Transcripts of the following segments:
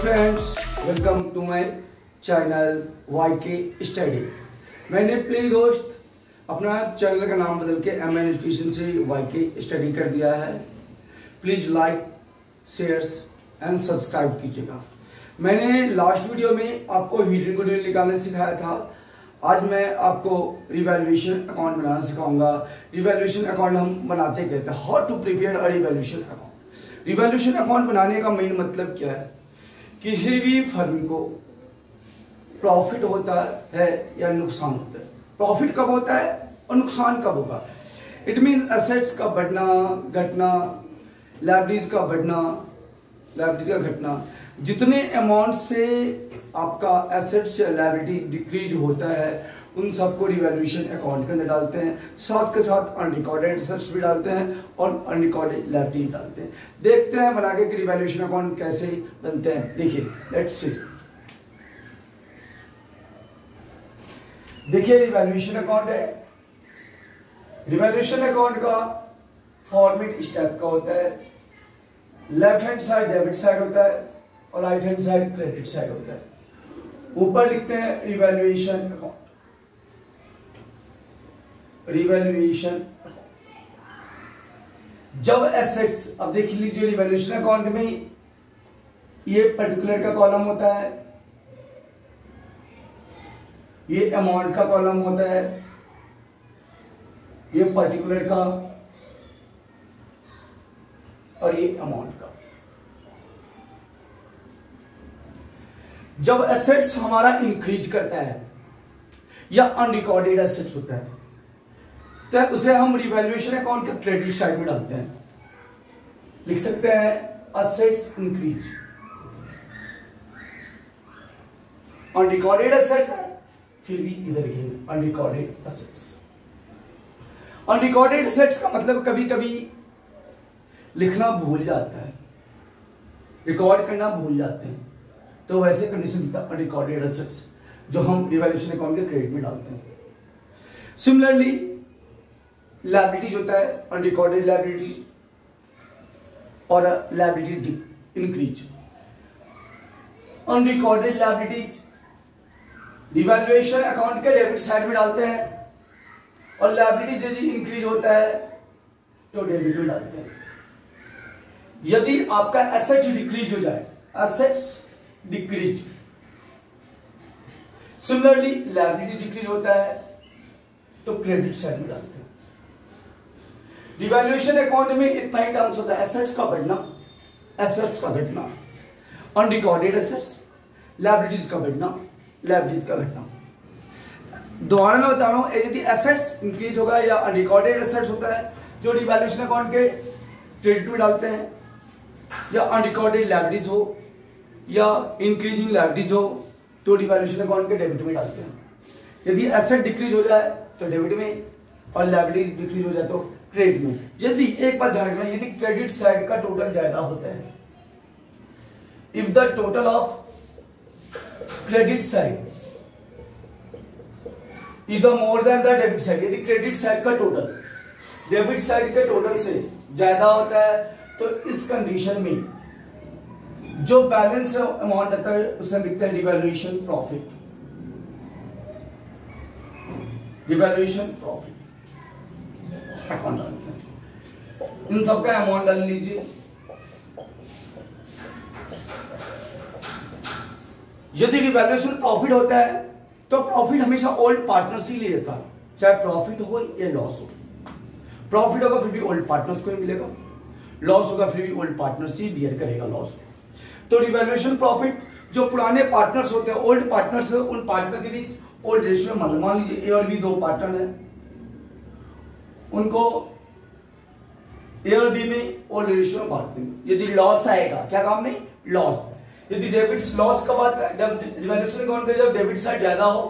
Friends, welcome to my channel YK study. मैंने please दोस्त अपना चैनल का नाम बदल के MN एजुकेशन से YK स्टडी कर दिया है। Please like, shares and subscribe कीजिएगा। मैंने लास्ट वीडियो में आपको हिडन कोड निकालने सिखाया था। आज मैं आपको रिवैल्यूएशन अकाउंट बनाना सिखाऊंगा। रिवैल्यूएशन अकाउंट हम बनाते कहते हैं, how to prepare a revaluation account. Revaluation account बनाने का मेन मतलब क्या है? किसी भी फर्म को प्रॉफिट होता है या नुकसान होता है। प्रॉफिट कब होता है और नुकसान कब होगा? इट मीन एसेट्स का बढ़ना घटना, लायबिलिटीज का बढ़ना लायबिलिटीज का घटना। जितने अमाउंट से आपका एसेट्स या लायबिलिटी डिक्रीज होता है उन सबको रिवैल्यूएशन अकाउंट के अंदर डालते हैं। साथ के साथ अनरिकॉर्डेड एसेट्स भी डालते हैं और अनरिकॉर्डेड लायबिलिटी भी डालते हैं। देखते हैं बना के कि रिवैल्यूएशन अकाउंट कैसे बनते हैं। देखिए, लेट्स सी। देखिए, रिवैल्यूएशन अकाउंट है। रिवैल्यूएशन अकाउंट का फॉर्मेट इस टाइप का होता है। Left hand side debit side होता है और right hand side credit side होता है। ऊपर लिखते हैं रिवैल्यूएशन अकाउंट। रिवैल्यूएशन जब एसेट्स, अब देख लीजिए, रिवैल्यूएशन अकाउंट में ये पर्टिकुलर का कॉलम होता है, ये अमाउंट का कॉलम होता है, ये पर्टिकुलर का और ये अमाउंट का। जब एसेट्स हमारा इंक्रीज करता है या अनरिकॉर्डेड एसेट्स होता है तो उसे हम रिवैल्यूएशन अकाउंट के क्रेडिट साइड में डालते हैं। लिख सकते हैं एसेट्स इंक्रीज। अनरिकॉर्डेड एसेट्स है, फिर भी इधर लिखेंगे अनरिकॉर्डेड एसेट्स। अनरिकॉर्डेड एसेट्स का मतलब कभी कभी लिखना भूल जाता है, रिकॉर्ड करना भूल जाते हैं, तो वैसे कंडीशन लिखता है अनरिकॉर्डेड एसेट्स जो हम रिवैल्यूएशन अकाउंट के क्रेडिट में डालते हैं। सिमिलरली लायबिलिटीज होता है, अनरिकॉर्डेड लायबिलिटीज और liability increase. Unrecorded liabilities revaluation account के डेबिट साइड में डालते हैं और लायबिलिटी यदि इंक्रीज होता है तो डेबिट में डालते हैं। यदि आपका एसेट्स डिक्रीज हो जाए, assets decrease, similarly liability decrease होता है तो क्रेडिट साइड में डालते हैं। रिवैल्यूएशन अकाउंट में इतना ही टर्म्स होता है, एसेट्स का बढ़ना, एसेट्स का घटना, अनरिकॉर्डेड एसेट्स, लायबिलिटीज का बढ़ना, लायबिलिटीज का घटना। दोबारा मैं बता रहा हूं, यदि एसेट्स इंक्रीज होगा या अनरिकॉर्डेड एसेट्स होता है जो रिवैल्यूएशन अकाउंट के क्रेडिट में डालते हैं, या अनरिकॉर्डेड लायबिलिटीज हो या इंक्रीजिंग लायबिलिटीज हो तो रिवैल्यूएशन अकाउंट के डेबिट में डालते हैं। यदि एसेट डिक्रीज हो जाए तो डेबिट में और लायबिलिटी डिक्रीज हो जाए तो क्रेडिट में। यदि एक बात ध्यान रखना, यदि क्रेडिट साइड का टोटल ज्यादा होता है, if the total of credit side is the more than the debit side, यदि क्रेडिट साइड का टोटल डेबिट साइड के टोटल से ज्यादा होता है तो इस कंडीशन में जो बैलेंस अमाउंट आता है उसे लिखते हैं revaluation profit. Revaluation profit account डालते हैं। इन सबका अमाउंट डाल लीजिए। यदि रिवैल्यूएशन प्रॉफिट होता है तो प्रॉफिट हमेशा ओल्ड पार्टनर्स ही लेता है, चाहे प्रॉफिट हो या लॉस हो। प्रॉफिट होगा फिर भी ओल्ड पार्टनर्स को ही मिलेगा, लॉस होगा फिर भी ओल्ड पार्टनर्स ही बियर करेगा लॉस। तो रिवैल्यूएशन प्रॉफिट जो पुराने पार्टनर्स होते हैं, ओल्ड पार्टनर्स, उन पार्टनर के बीच ओल्ड रेशियो मान लीजिए ए और बी दो पार्टनर है, उनको ए और बी में ओल्ड रेशियो बांट देंगे। यदि लॉस आएगा, क्या काम में, लॉस। यदि डेबिट लॉस कब आता है? जब रिवैल्यूएशन अकाउंट का जब डेबिट साइड ज्यादा हो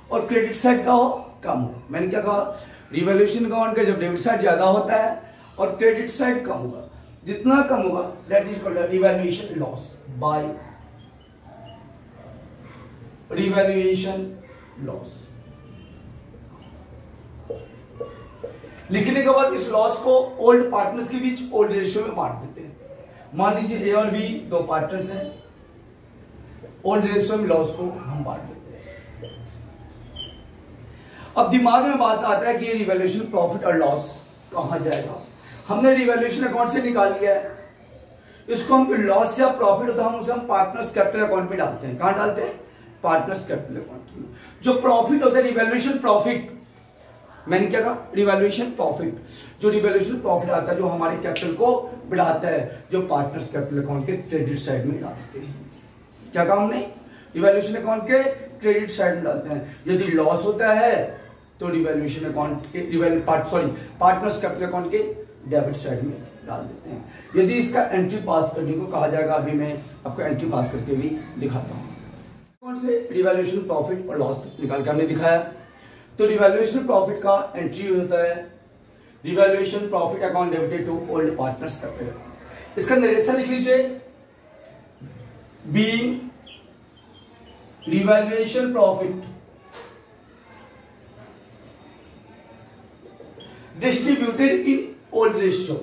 और क्रेडिट साइड का हो कम हो। मैंने क्या कहा? रिवैल्यूएशन अकाउंट का जब डेबिट साइड ज्यादा होता है और क्रेडिट साइड कम होगा। जितना कम होगा that is called revaluation loss by revaluation loss. लिखने के बाद इस लॉस को ओल्ड पार्टनर्स के बीच ओल्ड रेशियो में बांट देते हैं। मान लीजिए ए और बी दो पार्टनर्स हैं, ओल्ड रेशियो में लॉस को हम बांट देते हैं। अब दिमाग में बात आता है कि ये रिवैल्यूएशन प्रॉफिट और लॉस कहां जाएगा। हमने रिवैल्यूएशन अकाउंट से निकाल लिया है, इसको हम लॉस या प्रॉफिट होता है हम उसे हम पार्टनर्स कैपिटल अकाउंट में डालते हैं। कहां डालते हैं? पार्टनर्स कैपिटल अकाउंट में। जो प्रॉफिट होता है रिवैल्यूएशन प्रॉफिट, मैंने क्या कहा? Revaluation profit. जो रिवैल्यूएशन प्रॉफिट आता है जो हमारे कैपिटल को बढ़ाता है, जो पार्टनर्स कैपिटल अकाउंट के क्रेडिट साइड में डालते हैं। क्या कहा हमने? रिवैल्यूएशन अकाउंट के क्रेडिट साइड में डालते हैं। यदि लॉस होता है तो रिवैल्यूएशन अकाउंट के पार्टनर्स कैपिटल अकाउंट के डेबिट साइड में डाल देते हैं। यदि इसका एंट्री पास करने को कहा जाएगा, अभी मैं आपको एंट्री पास करके भी दिखाता हूं। कौन से रिवैल्यूएशन प्रॉफिट और लॉस निकाल के हमने दिखाया। तो रिवैल्यूएशन प्रॉफिट का एंट्री होता है revaluation profit account debited to old partners capital account. इसका नरेशन लिख लीजिए, being revaluation profit distributed in old ratio.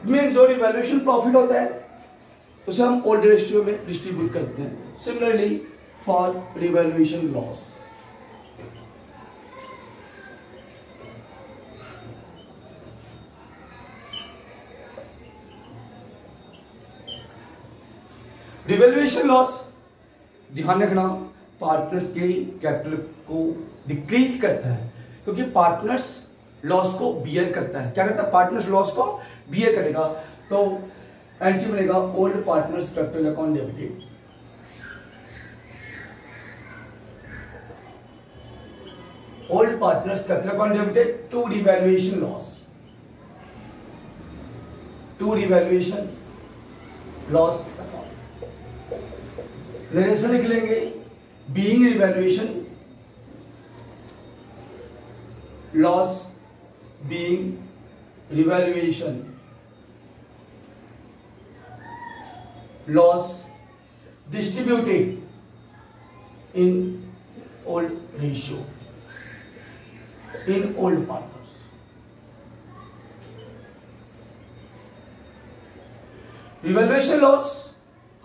में जो रिवैल्यूएशन प्रॉफिट होता है उसे हम ओल्ड रेशियो में डिस्ट्रीब्यूट करते हैं। Similarly for revaluation loss, revaluation loss ध्यान रखना पार्टनर्स के कैपिटल को डिक्रीज करता है, क्योंकि पार्टनर्स लॉस को बियर करता है। क्या करता है? पार्टनर्स लॉस को बियर करेगा। तो एंट्री बनेगा old partners capital account debited. Old partners capital account debited to revaluation loss, to revaluation loss account. Narration लिख लेंगे, being revaluation loss, being revaluation loss distributed in old ratio, in old partners. Revaluation loss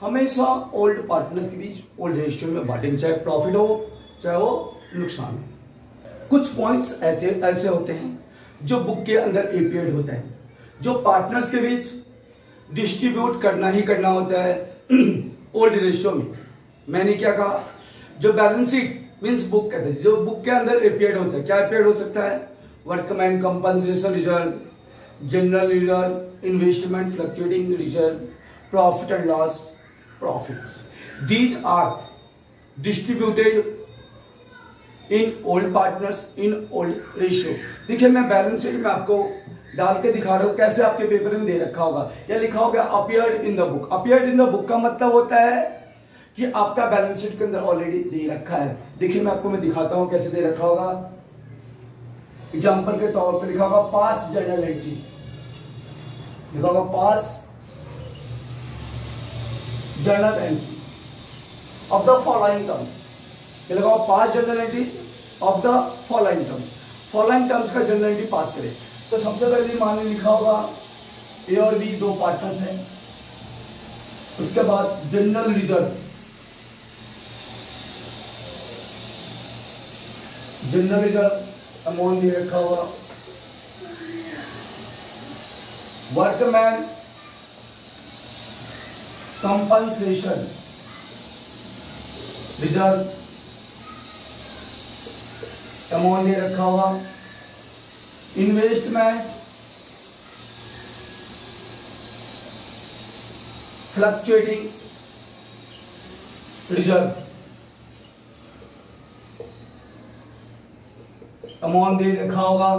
हमेशा old partners के बीच old ratio में बांटेंगे, चाहे profit हो चाहे वो नुकसान हो। कुछ पॉइंट्स ऐसे होते हैं जो बुक के अंदर एपीएड होता है, जो पार्टनर्स के बीच डिस्ट्रीब्यूट करना ही करना होता है ओल्ड रेशियो में। मैंने क्या कहा? जो बैलेंस शीट मींस बुक कहते हैं, जो बुक के अंदर एपीएड होता है। क्या एपीएड हो सकता है? Workman compensation reserve, general reserve, investment fluctuating reserve, profit and loss profits. These are distributed in old partners in old ratio. देखिए मैं बैलेंस शीट में आपको डाल के दिखा रहा हूं, कैसे आपके पेपर में दे रखा होगा या लिखा होगा appeared in the book. Appeared in the book का मतलब होता है कि आपका बैलेंस शीट के अंदर ऑलरेडी दे रखा है। देखिए मैं दिखाता हूं कैसे दे रखा होगा। एग्जांपल के तौर पे लिखा होगा पास जर्नल एंट्री, लिखा होगा पास journal entry of the following terms. ये लगा पास journal entry of the following terms. Following terms का जर्नल एंट्री पास करें तो सबसे पहले मान लिखा होगा ए और बी दो पार्टनर्स हैं। उसके बाद general reserve, general reserve amount भी रखा हुआ। वर्कमैन कंपनसेशन रिजर्व अमाउंट ये रखा हुआ। इन्वेस्टमेंट फ्लक्चुएटिंग रिजर्व अमाउंट दे रखा होगा।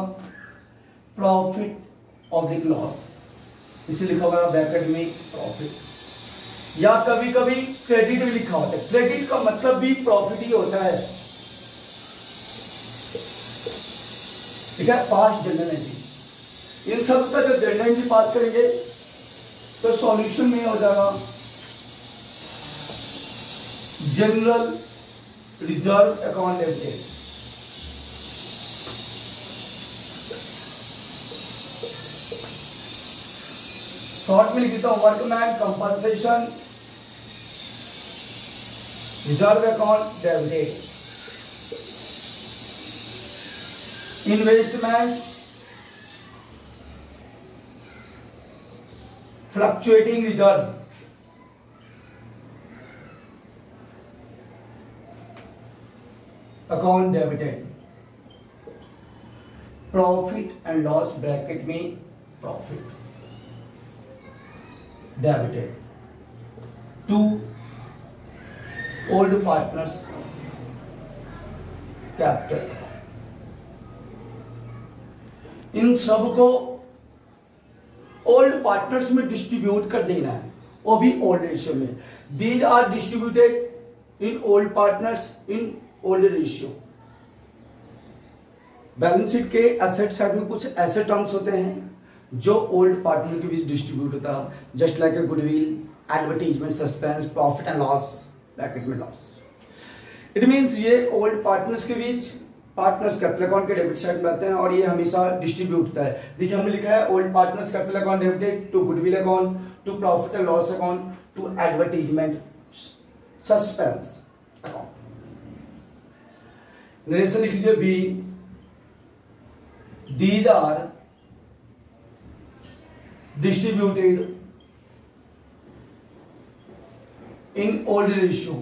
प्रॉफिट ऑफ द लॉस, इसे लिखा होगा ब्रैकेट में प्रॉफिट, या कभी कभी क्रेडिट भी लिखा होता है। क्रेडिट का मतलब भी प्रॉफिट ही होता है। ठीक है, पास जनरल एंट्री, इन सब का जब जनरल एंट्री पास करेंगे तो सॉल्यूशन में हो जाएगा general reserve account debited. Short में लिख देता हूं workman compensation reserve account debited, investment fluctuating reserve, account debited, profit and loss bracket में profit debited to old partners capital. इन सब को ओल्ड पार्टनर्स में डिस्ट्रीब्यूट कर देना है, वो भी ओल्ड रेशियो में। These are distributed in old partners in old ratio. Balance sheet के एसेट साइड में कुछ ऐसे टर्म्स होते हैं जो ओल्ड पार्टनर के बीच डिस्ट्रीब्यूट होता है, just like a goodwill, advertisement, suspense, profit and loss bracket में लॉस। इट मीन्स ये ओल्ड पार्टनर्स के बीच पार्टनर्स कैपिटल अकाउंट के डेबिट साइड में आते हैं और ये हमेशा डिस्ट्रीब्यूट होता है। देखिए हमने लिखा है old partners capital account debited to goodwill account to profit and loss account to advertisement suspense account. Narration लिख लीजिए be, these are distributed in old ratio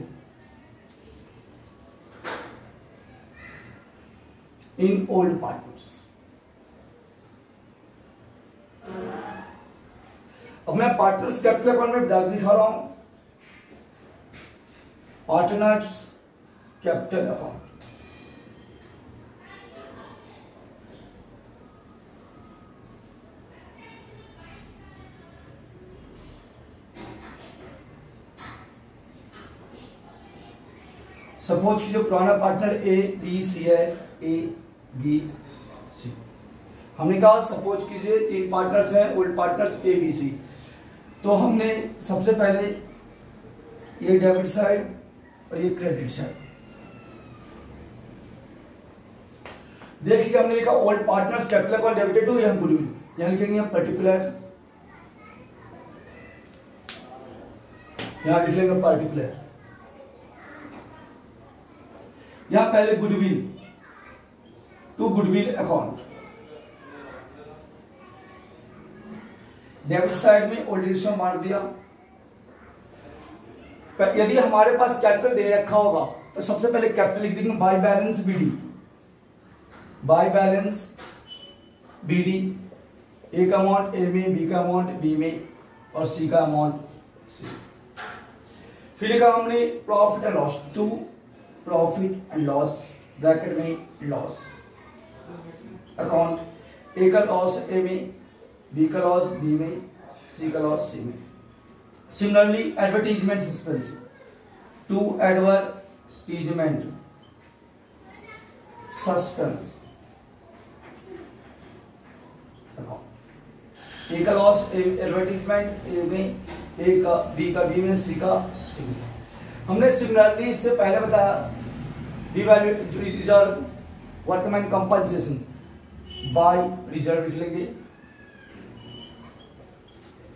in old partners। अब मैं पार्टनर्स कैपिटल अकाउंट में डाल दिखा रहा हूं, partners capital account. Suppose कि जो पुराना पार्टनर ए बी सी है, ए बी सी, हमने कहा सपोज कीजिए 3 पार्टनर्स हैं, old partners A B C. तो हमने सबसे पहले ये डेबिट साइड और ये क्रेडिट साइड देख लीजिए। हमने लिखा old partners capital account debited to यहां गुडविल, यहां लिखेंगे पर्टिकुलर, यहां लिख लेंगे पर्टिकुलर। यहां पहले goodwill to goodwill account, debit side में ओल्ड रेशियो मार दिया। यदि हमारे पास कैपिटल दे रखा होगा तो सबसे पहले कैपिटल लिख देंगे by balance BD, by balance BD. A का अमाउंट ए में, बी का अमाउंट बी में और सी का अमाउंट सी। फिर लिखा हमने profit and loss to profit and loss bracket में लॉस अकाउंट। ए का लॉस ए में, बी का लॉस बी में, सी का लॉस सी में। Similarly advertisement suspense to advertisement suspense account. A का लॉस एडवर्टीजमेंट ए में, ए का बी में, सी का सी में। हमने सिमिलरली इससे पहले बताया reserve workman compensation by reserve लिख लेंगे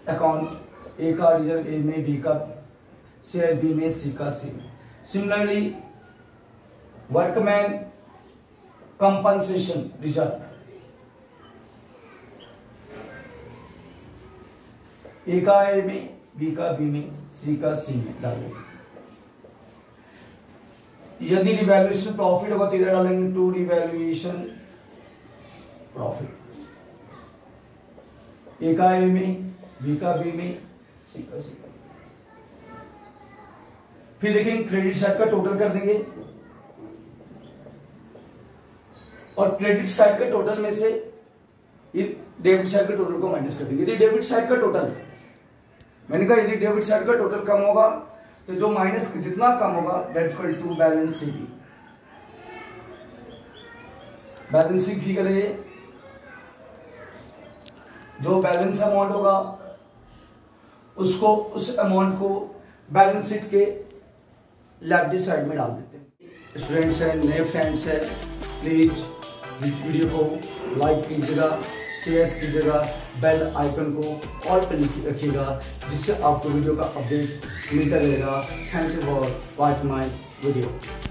अकाउंट। ए का रिजर्व ए में, बी का शेयर बी में, सी का सी में। सिमिलरली वर्कमैन कंपनसेशन रिजर्व ए का ए में, बी का बी में, सी का सी में डालेंगे। यदि रिवैल्यूएशन प्रॉफिट होगा तो इधर डालेंगे टू रिवैल्यूएशन प्रॉफिट। ए का ए में, बी का बी में, सी का सी में। फिर देखेंगे क्रेडिट साइड का टोटल कर देंगे और क्रेडिट साइड के टोटल में से डेबिट साइड के टोटल को माइनस कर देंगे। यदि डेबिट साइड का टोटल, मैंने कहा यदि डेबिट साइड का टोटल कम होगा तो जो माइनस जितना कम होगा that equal to balance sheet. Balance sheet figure है, जो बैलेंस अमाउंट होगा उसको, उस अमाउंट को बैलेंस शीट के लेफ्ट साइड में डाल देते हैं। स्टूडेंट्स हैं, नए फ्रेंड्स हैं, प्लीज वीडियो को लाइक कीजिएगा, शेयर कीजिएगा, बेल आइकन को ऑल पर रखिएगा, जिससे आपको वीडियो का अपडेट मिलता रहेगा। Thank you for watching my video.